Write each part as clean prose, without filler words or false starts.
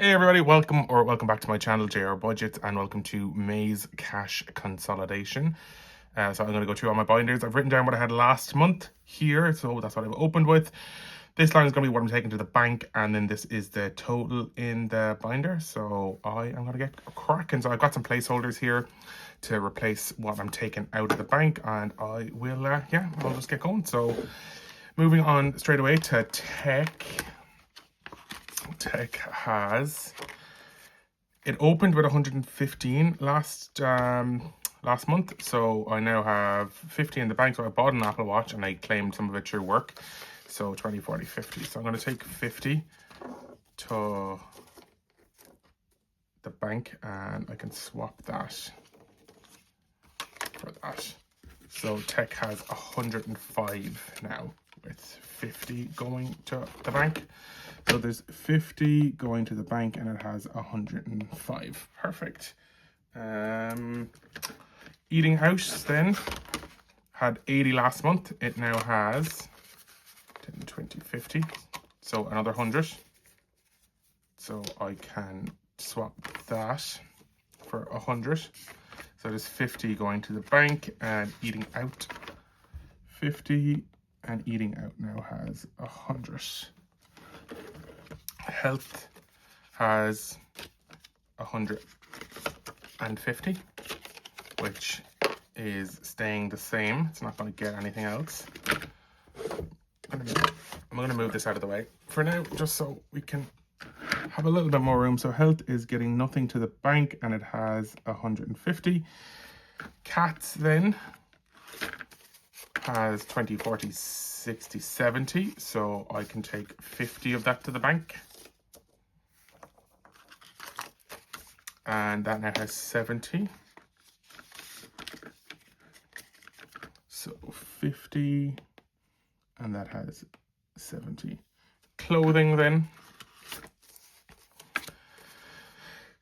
Hey everybody, welcome back to my channel, JR Budgets, and welcome to May's Cash Consolidation. So I'm going to go through all my binders. I've written down what I had last month here, so that's what I've opened with. This line is going to be what I'm taking to the bank, and then this is the total in the binder. So I am going to get cracking. So I've got some placeholders here to replace what I'm taking out of the bank, and I will, I'll just get going. So moving on straight away to tech. Tech has, it opened with 115 last month, so I now have 50 in the bank. So I bought an Apple Watch and I claimed some of it through work, so 20, 40, 50. So I'm going to take 50 to the bank and I can swap that for that. So tech has 105 now with 50 going to the bank. So there's 50 going to the bank and it has 105. Perfect. Eating House then had 80 last month. It now has 10, 20, 50. So another 100. So I can swap that for 100. So there's 50 going to the bank and Eating Out 50, and Eating Out now has 100. Health has 150, which is staying the same. It's not going to get anything else. I'm going to move this out of the way for now, just so we can have a little bit more room. So health is getting nothing to the bank and it has 150. Cats then has 20, 40, 60, 70. So I can take 50 of that to the bank. And that now has 70. So 50, and that has 70. Clothing then,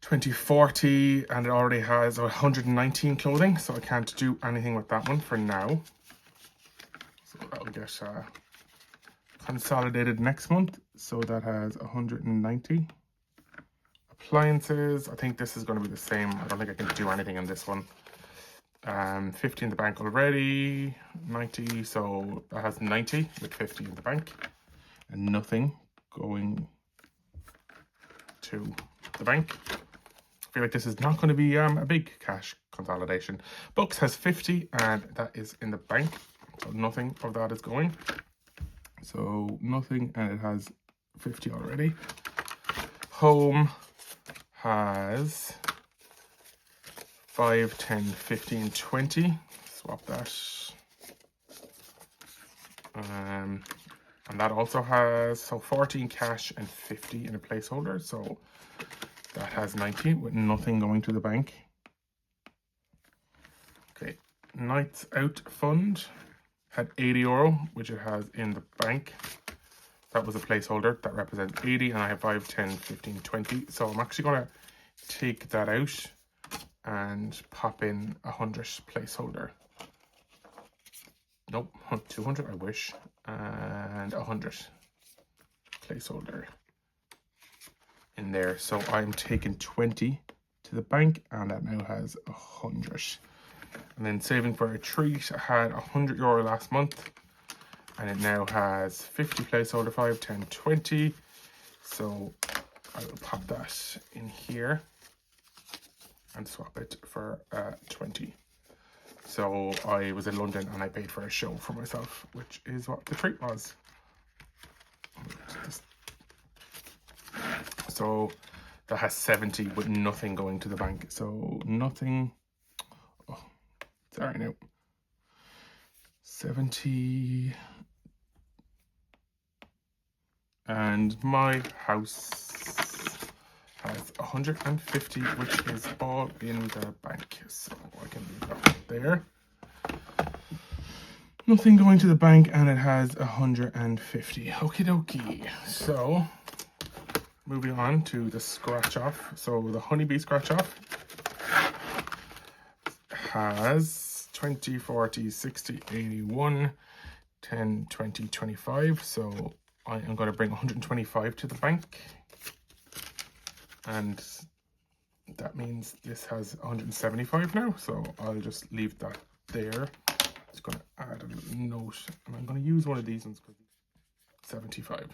20, 40, and it already has 119 clothing, so I can't do anything with that one for now. So that'll get consolidated next month. So that has 190. Appliances, I think this is going to be the same. I don't think I can do anything on this one. 50 in the bank already, 90, so that has 90 with 50 in the bank, and nothing going to the bank. I feel like this is not going to be a big cash consolidation. Books has 50 and that is in the bank, so nothing of that is going. So nothing, and it has 50 already. Home has 5, 10, 15, 20. Swap that. And that also has, so 14 cash and 50 in a placeholder. So that has 90 with nothing going to the bank. Okay, Nights Out Fund had 80 euro, which it has in the bank. That was a placeholder that represents 80, and I have 5, 10, 15, 20. So I'm actually going to take that out and pop in 100 placeholder. Nope, 200, I wish. And 100 placeholder in there. So I'm taking 20 to the bank, and that now has 100. And then saving for a treat, I had 100 euro last month. And it now has 50 placeholder, 5, 10, 20. So I will pop that in here and swap it for 20. So I was in London and I paid for a show for myself, which is what the treat was. So that has 70 with nothing going to the bank. So nothing. Oh, sorry now. 70. And my house has 150, which is all in the bank. So I can leave that there. Nothing going to the bank, and it has 150. Okie dokie. So moving on to the scratch off. So the honeybee scratch off has 20, 40, 60, 81, 10, 20, 25. So I am going to bring 125 to the bank. and that means this has 175 now, so I'll just leave that there. Just going to add a little note, and I'm going to use one of these ones because 75.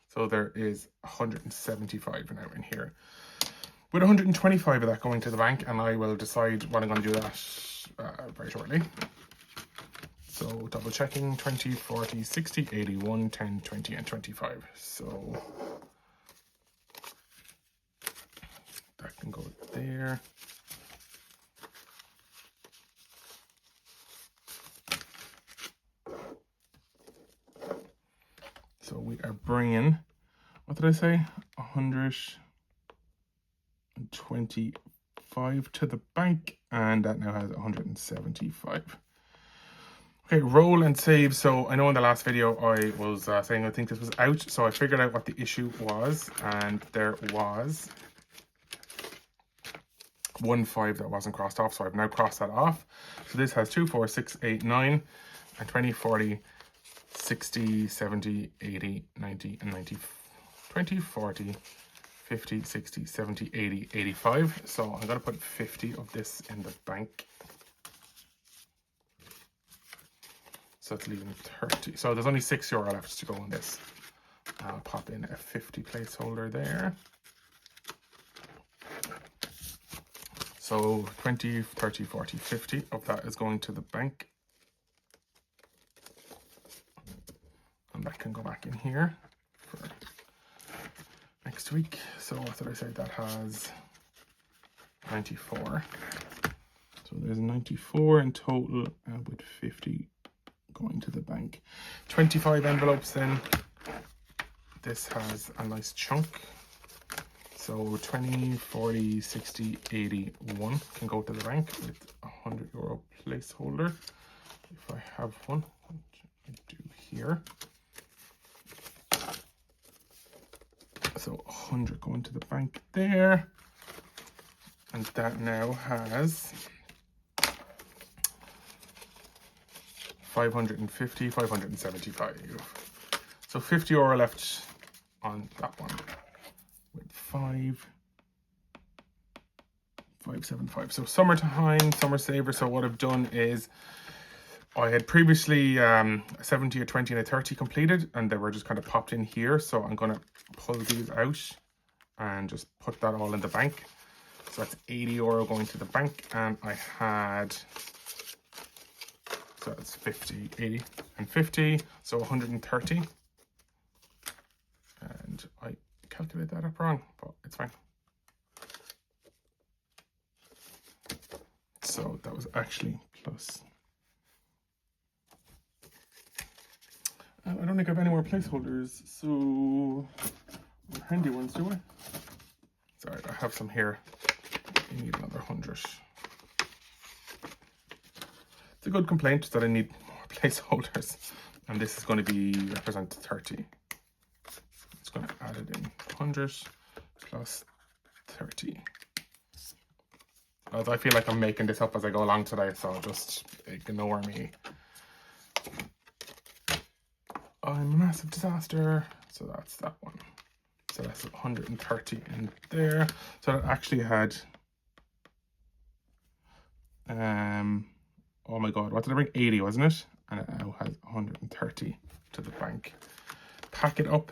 So there is 175 now in here, with 125 of that going to the bank, and I will decide when I'm going to do that very shortly. So double checking: 20, 40, 60, 81, 10, 20, and 25. So that can go there. So we are bringing, what did I say? 125 to the bank, and that now has 175. Okay, roll and save. So I know in the last video I was saying I think this was out, so I figured out what the issue was, and there was 1 5 that wasn't crossed off, so I've now crossed that off. So this has 2, 4, 6, 8, 9, and 20, 40, 60, 70, 80, 90, and 90, 20, 40, 50, 60, 70, 80, 85. So I'm going to put 50 of this in the bank. So it's leaving 30. So there's only €6 left to go on this. I'll pop in a 50 placeholder there. So 20, 30, 40, 50 of that is going to the bank. And that can go back in here for next week. So what did I say? That has 94. So there's 94 in total, with 50 going to the bank. 25 envelopes then. This has a nice chunk. So 20, 40, 60, 81 can go to the bank with €100 placeholder. If I have one, which I do here. So 100 going to the bank there. And that now has 550, 575. So €50 left on that one with 575. So summertime, summer saver. So what I've done is I had previously a 70, a 20, and a 30 completed, and they were just kind of popped in here. So I'm going to pull these out and just put that all in the bank. So that's €80 going to the bank, and I had, so that's 50, 80, and 50, so 130. And I calculated that up wrong, but it's fine. So that was actually plus. I don't think I have any more placeholders, so handy ones, do I? Sorry, I have some here. I need another 100. It's a good complaint that I need more placeholders, and this is going to be represent 30. It's going to add it in 100 plus 30. As I feel like I'm making this up as I go along today, so just ignore me. I'm a massive disaster. So that's that one. So that's 130 in there. So that actually had, oh my God, what did I bring? 80, wasn't it? And it now has 130 to the bank. Pack it up.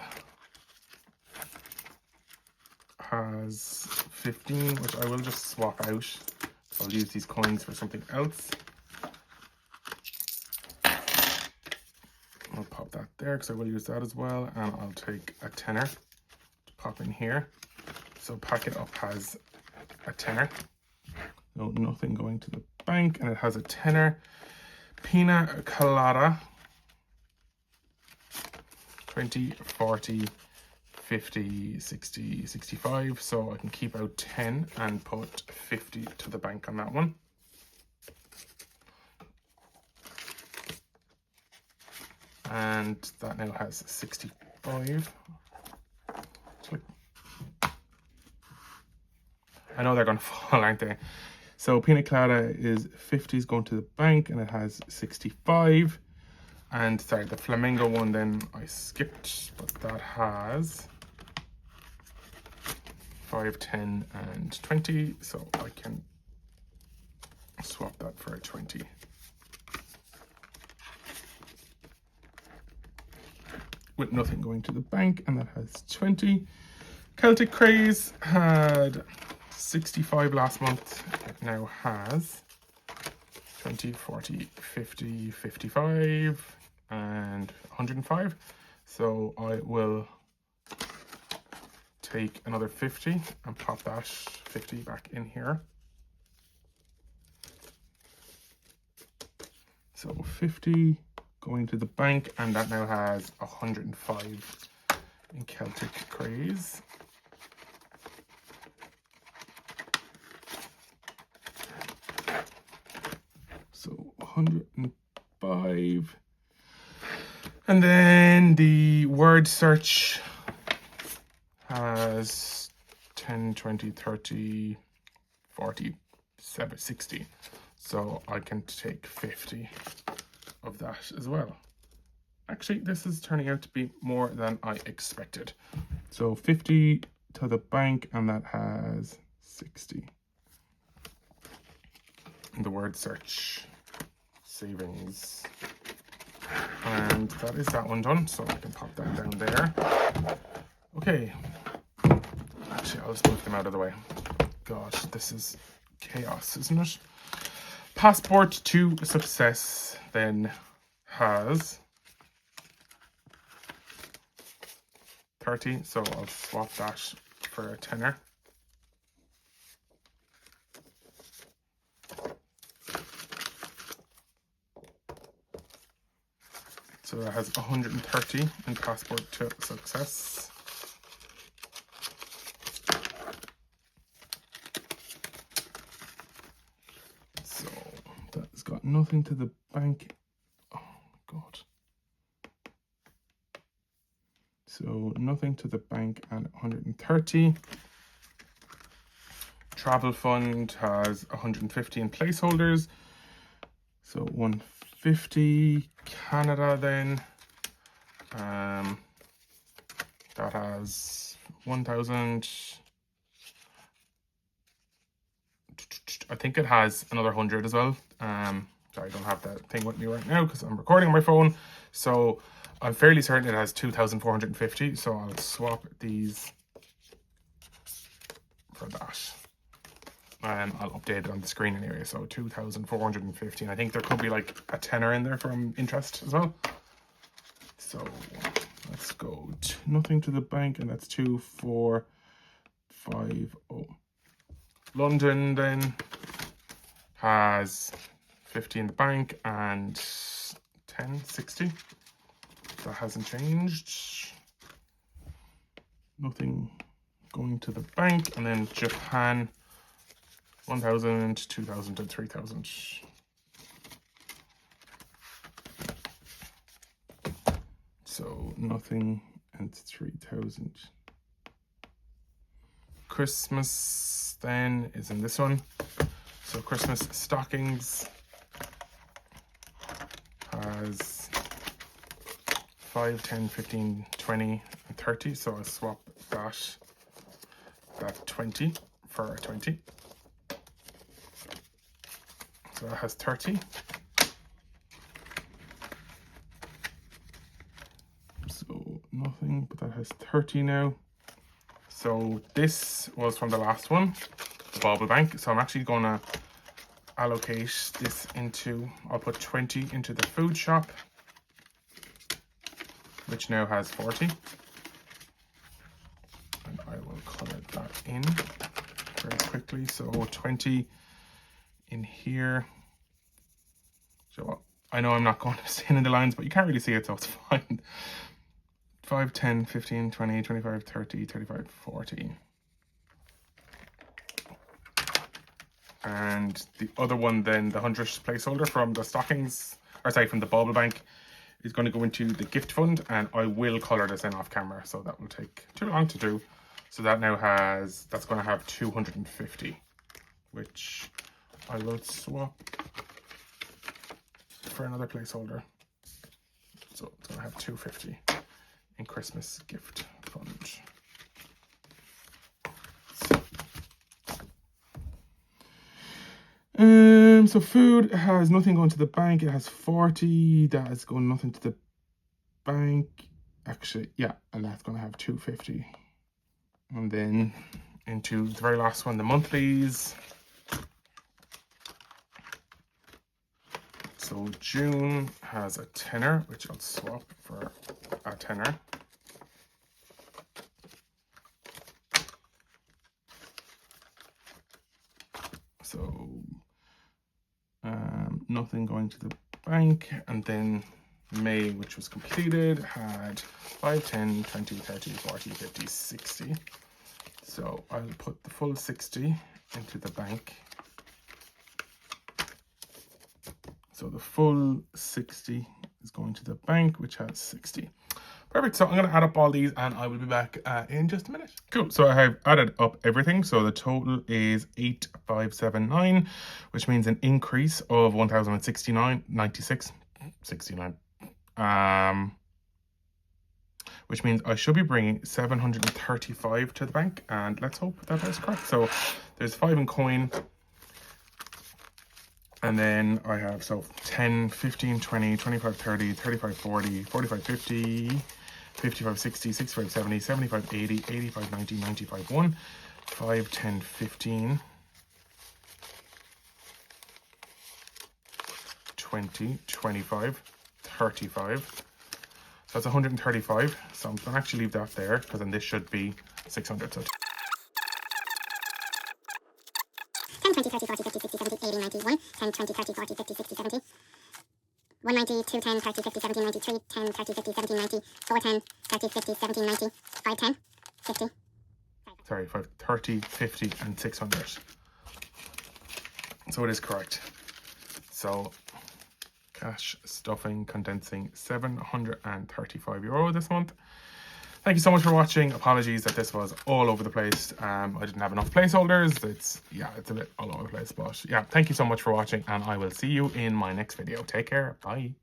Has 15, which I will just swap out. I'll use these coins for something else. I'll pop that there because I will use that as well, and I'll take a tenner to pop in here. So pack it up has a tenner. No, nothing going to the bank, and it has a tenner. Pina Colada. 20, 40, 50, 60, 65. So I can keep out 10 and put 50 to the bank on that one. And that now has 65. I know they're going to fall, aren't they? So Pina Colada is 50 is going to the bank, and it has 65. And sorry, the Flamingo one then I skipped, but that has 5, 10, and 20. So I can swap that for a 20. With nothing going to the bank, and that has 20. Celtic Craze had 65 last month. It now has 20, 40, 50, 55, and 105. So I will take another 50 and pop that 50 back in here. So 50 going to the bank, and that now has 105 in Celtic Craze. So 105. And then the word search has 10, 20, 30, 40, 60. So I can take 50 of that as well. Actually, this is turning out to be more than I expected. So 50 to the bank, and that has 60. The word search savings. And that is that one done, so I can pop that down there. Okay. Actually, I'll just move them out of the way. God, this is chaos, isn't it? Passport to Success then has 30, so I'll swap that for a tenner. So that has 130 in Passport to Success. So that's got nothing to the bank. Oh my God. So nothing to the bank and 130. Travel Fund has 150 in placeholders. So 150. Canada then. That has 1,000. I think it has another 100 as well. Sorry, I don't have that thing with me right now because I'm recording on my phone. So I'm fairly certain it has 2,450. So I'll swap these for that. And I'll update it on the screen anyway. So 2,450. I think there could be like a tenner in there from interest as well. So let's go nothing to the bank, and that's 2,450. London then has 50 in the bank and 1060. That hasn't changed. Nothing going to the bank, and then Japan 1,000, 2,000, and 3,000. So nothing and 3,000. Christmas then is in this one. So Christmas stockings has 5, 10, 15, 20, and 30. So I'll swap that 20 for a 20. So that has 30. So nothing, but that has 30 now. So this was from the last one, the Bauble Bank. So I'm actually going to allocate this into, I'll put 20 into the food shop, which now has 40. And I will color that in very quickly. So 20 in here. So I know I'm not going to stand in the lines, but you can't really see it, so it's fine. 5, 10, 15, 20, 25, 30, 35, 40. And the other one then, the 100th placeholder from the stockings, or sorry, from the Bauble Bank, is going to go into the gift fund, and I will colour this in off camera, so that will take too long to do. So that now has, that's going to have 250, which I will swap for another placeholder. So it's going to have 250 in Christmas gift fund. So food has nothing going to the bank. It has 40. That is going nothing to the bank. Actually, yeah, and that's going to have 250. And then into the very last one, the monthlies. So June has a tenner, which I'll swap for a tenner. So nothing going to the bank. And then May, which was completed, had 5, 10, 20, 30, 40, 50, 60. So I'll put the full 60 into the bank. So the full 60 is going to the bank, which has 60. Perfect. So I'm going to add up all these and I will be back in just a minute. Cool. So I have added up everything. So the total is 8,579, which means an increase of 1,069.96. 69. Which means I should be bringing 735 to the bank. And let's hope that is correct. So there's 5 in coin. And then I have, so 10, 15, 20, 25, 30, 35, 40, 45, 50, 55, 60, 65, 70, 75, 80, 85, 90, 95, 1, 5, 10, 15, 20, 25, 35. So that's 135. So I'm going to actually leave that there because then this should be 600. So 10, 20, 30, 40, 50, 60, 70, 80, 90, 1, 10, 20, 30, 40, 50, 60, 70, 190, 2, 10, 30, 50, 70, 90, 3, 10, 30, 50, 70, 90, 4, 10, 30, 50, 70, 90, 5, 10, 50. Sorry, 5, 30, 50, and 600. So it is correct. So cash stuffing condensing €735 this month. Thank you so much for watching. Apologies that this was all over the place. I didn't have enough placeholders. It's a bit all over the place, but yeah, thank you so much for watching and I will see you in my next video. Take care. Bye.